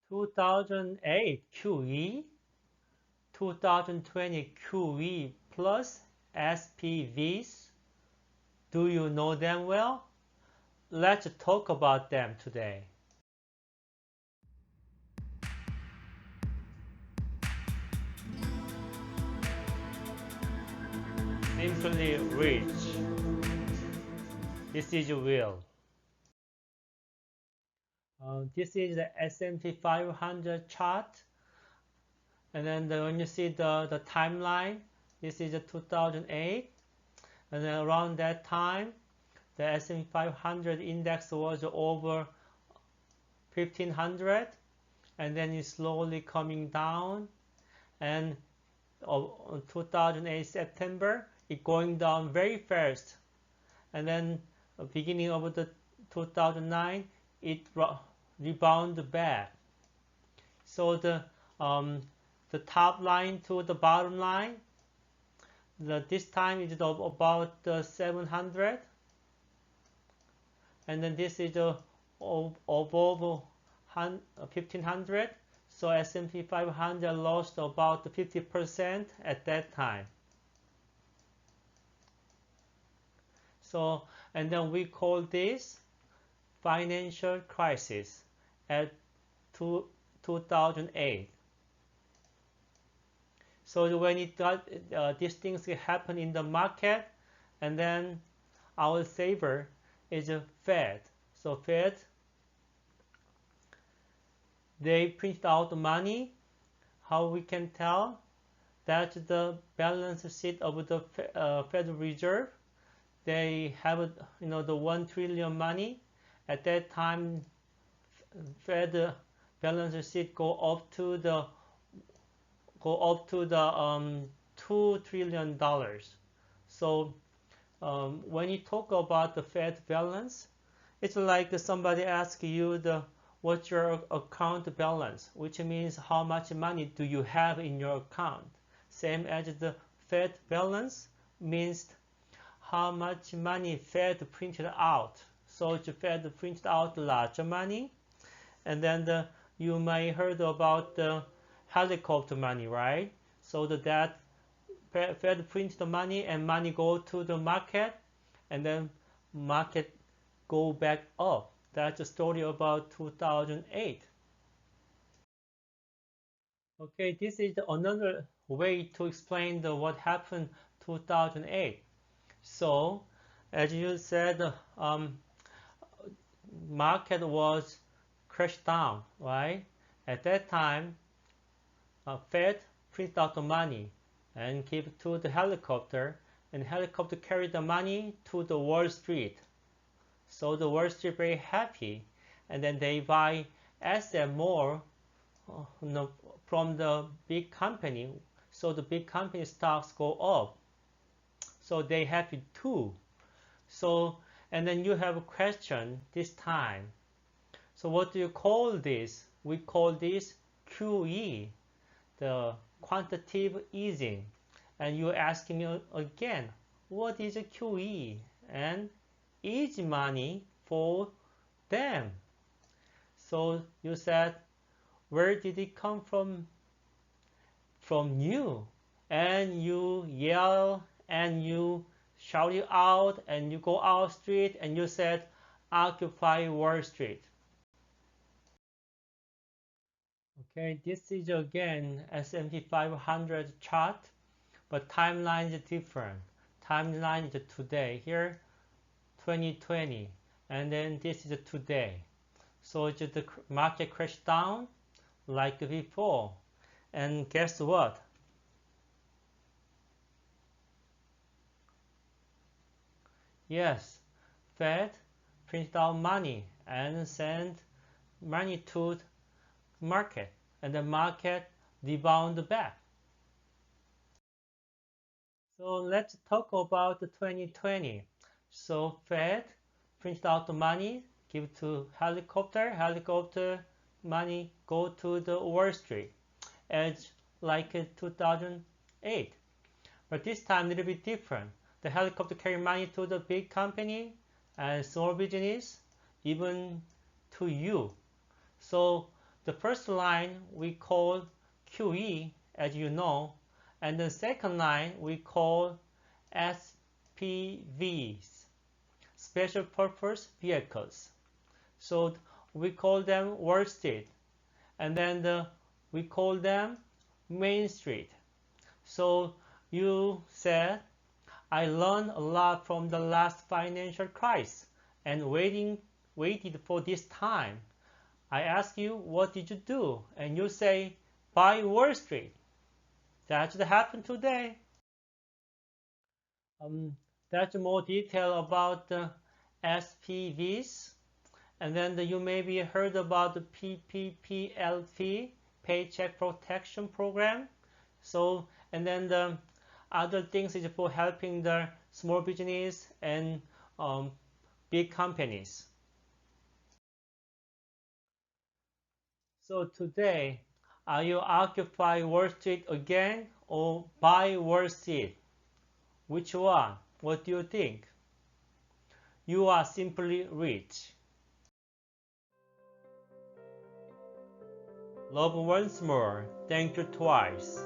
2008 QE, 2020 QE plus SPVs. Do you know them well? Let's talk about them today. Simply rich. This is Will. This is the S&P 500 chart. And then when you see the timeline, this is 2008. And then around that time, the S&P 500 index was over 1500. And then it's slowly coming down. And 2008 September, it going down very fast. And then beginning of the 2009, it rebounded back. So the top line to the bottom line, this time is about 700, and then this is above 1500. So S&P 500 lost about 50% at that time. So, and then we call this financial crisis at 2008. So when it got these things happen in the market, and then our saver is Fed. So Fed, they print out the money. How we can tell that the balance sheet of the Federal Reserve, they have the 1 trillion money. At that time, Fed balance sheet go up to the $2 trillion. So when you talk about the Fed balance, it's like somebody asks you what's your account balance, which means how much money do you have in your account. Same as the Fed balance means how much money Fed printed out. So the Fed printed out larger money, and then you may heard about the helicopter money, right? So that Fed prints the money and money go to the market, and then market go back up. That's the story about 2008. Okay, this is another way to explain what happened 2008. So, as you said, market was crashed down, right? At that time, Fed printed out the money and give it to the helicopter, and the helicopter carried the money to the Wall Street. So the Wall Street very happy, and then they buy asset more from the big company. So the big company stocks go up. So they happy too. So, and then you have a question this time. So what do you call this? We call this QE, the quantitative easing. And you're asking me again, what is a QE? And easy money for them. So you said, where did it come from? From you. And you yell and you shout it out and you go out street and you said, Occupy Wall Street. Okay, this is again S&P 500 chart, but timeline is different. Timeline is today. Here, 2020, and then this is today. So the market crashed down like before, and guess what? Yes, Fed printed out money and sent money to the market, and the market rebounded back. So let's talk about the 2020. So Fed printed out the money, give to helicopter money go to the Wall Street, as like 2008. But this time a little bit different. The helicopter carry money to the big company and small business, even to you. So the first line we call QE, as you know, and the second line we call SPVs, special purpose vehicles. So we call them Wall Street, and then we call them Main Street. So you said, I learned a lot from the last financial crisis and waited for this time. I ask you, what did you do? And you say, buy Wall Street. That's what happened today. That's more detail about the SPVs. And then you maybe heard about the PPPLP, Paycheck Protection Program. So, and then the other things is for helping the small business and big companies. So today, are you occupy Wall Street again or buy Wall Street? Which one? What do you think? You are simply rich. Love once more, thank you twice.